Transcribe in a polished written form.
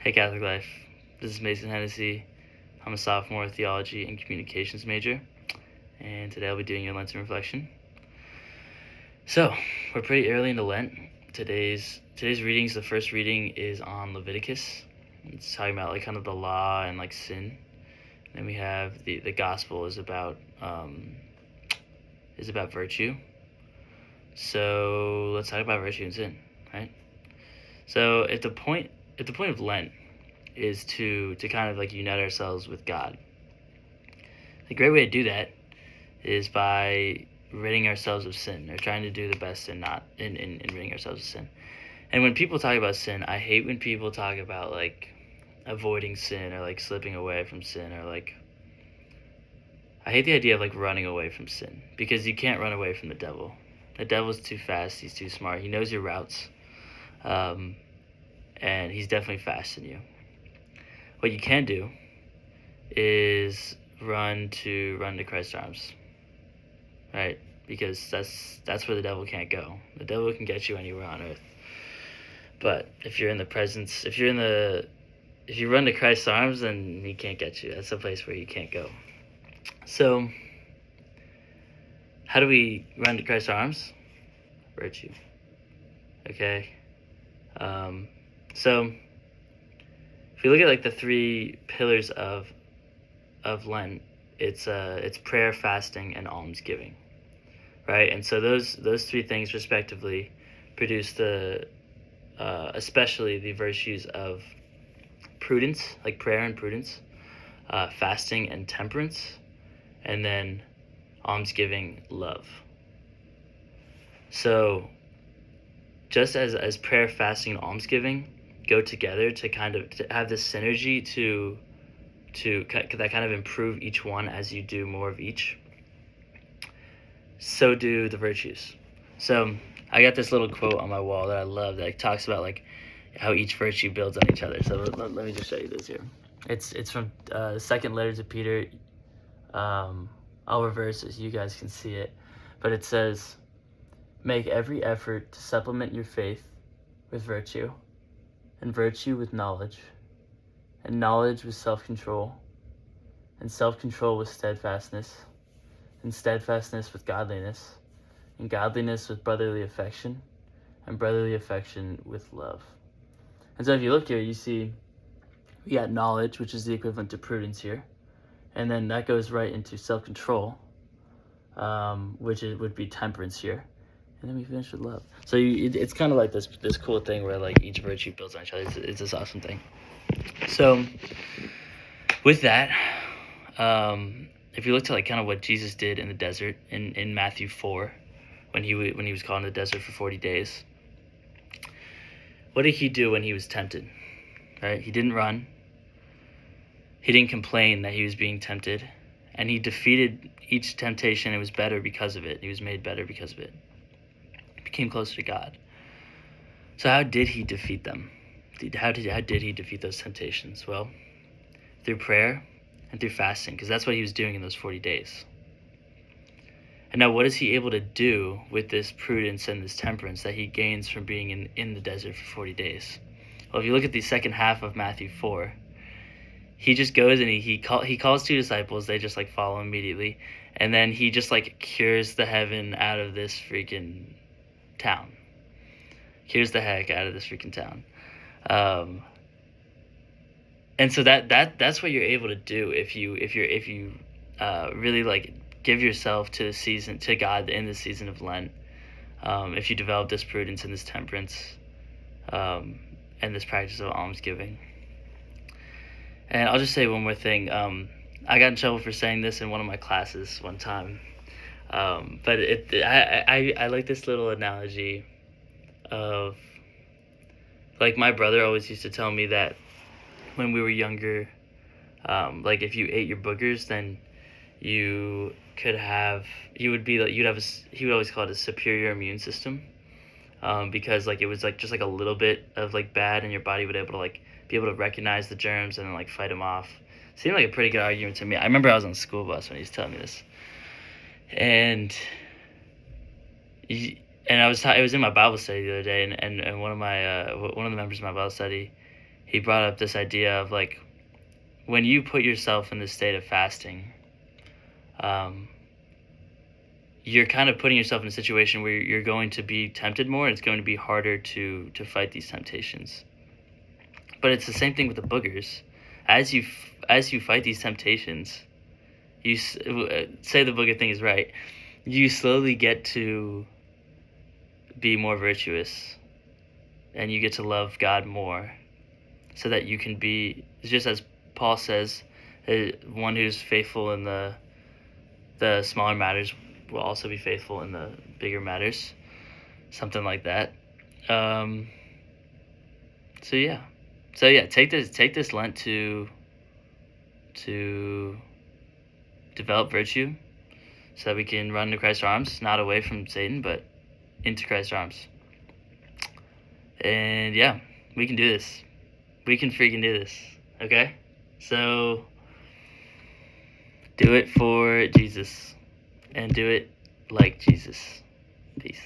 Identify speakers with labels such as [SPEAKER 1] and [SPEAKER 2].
[SPEAKER 1] Hey Catholic Life, this is Mason Hennessy. I'm a sophomore theology and communications major, and today I'll be doing your Lenten reflection. So, we're pretty early into Lent. Today's readings, the first reading is on Leviticus. It's talking about like kind of the law and like sin. And then we have the gospel is about virtue. So let's talk about virtue and sin, right? So if the point of Lent is to kind of like unite ourselves with God. A great way to do that is by ridding ourselves of sin, or trying to do the best in ridding ourselves of sin. And when people talk about sin, I hate when people talk about like avoiding sin or like slipping away from sin, or like I hate the idea of like running away from sin, because you can't run away from the devil. The devil's too fast, he's too smart, he knows your routes, and he's definitely faster than you. What you can do is run to Christ's arms, right? Because that's where the devil can't go. The devil can get you anywhere on earth, but if you run to Christ's arms, then he can't get you. That's a place where you can't go. So, how do we run to Christ's arms? Virtue. Okay. So if you look at like the three pillars of Lent, it's prayer, fasting, and almsgiving, right? And so those three things respectively produce especially the virtues of prudence, like prayer and prudence, fasting and temperance, and then almsgiving, love. So just as prayer, fasting, and almsgiving go together to have this synergy to that kind of improve each one as you do more of each, so do the virtues. So I got this little quote on my wall that I love that talks about like how each virtue builds on each other. So let me just show you this here. It's from the second letter to Peter. I'll reverse it so you guys can see it, but it says, "Make every effort to supplement your faith with virtue, and virtue with knowledge, and knowledge with self-control, and self-control with steadfastness, and steadfastness with godliness, and godliness with brotherly affection, and brotherly affection with love." And so if you look here, you see we got knowledge, which is the equivalent to prudence here, and then that goes right into self-control, which would be temperance here. And then we finish with love. So it's kind of like this cool thing where like each virtue builds on each other. It's this awesome thing. So with that, if you look to like kind of what Jesus did in the desert in Matthew 4, when he was called in the desert for 40 days, what did he do when he was tempted? Right? He didn't run. He didn't complain that he was being tempted, and he defeated each temptation. It was better because of it. He was made better because of it. Became closer to God. So how did he defeat them? How did he defeat those temptations? Well, through prayer and through fasting, because that's what he was doing in those 40 days. And now what is he able to do with this prudence and this temperance that he gains from being in the desert for 40 days? Well, if you look at the second half of Matthew 4, he just goes and he calls two disciples. They just like follow immediately, and then he just like cures the heaven out of this freaking town. Cures the heck out of this freaking town. And so that's what you're able to do if you really like give yourself to God in the season of Lent. If you develop this prudence and this temperance, and this practice of almsgiving. And I'll just say one more thing. I got in trouble for saying this in one of my classes one time. But I like this little analogy of, like, my brother always used to tell me that when we were younger, like if you ate your boogers, then he would always call it a superior immune system, because like it was like just like a little bit of like bad, and your body would be able to recognize the germs and then like fight them off. Seemed like a pretty good argument to me. I remember I was on the school bus when he was telling me this, and it was in my Bible study the other day, and one of the members of my Bible study, he brought up this idea of like, when you put yourself in the state of fasting, you're kind of putting yourself in a situation where you're going to be tempted more, and it's going to be harder to fight these temptations. But it's the same thing with the boogers. As you fight these temptations, you say the booger thing is right. You slowly get to be more virtuous, and you get to love God more, so that you can be, just as Paul says, one who's faithful in the smaller matters will also be faithful in the bigger matters, something like that. So yeah, take this Lent to develop virtue, so that we can run into Christ's arms, not away from Satan, but into Christ's arms. And yeah, we can do this. We can freaking do this. Okay? So do it for Jesus, and do it like Jesus. Peace.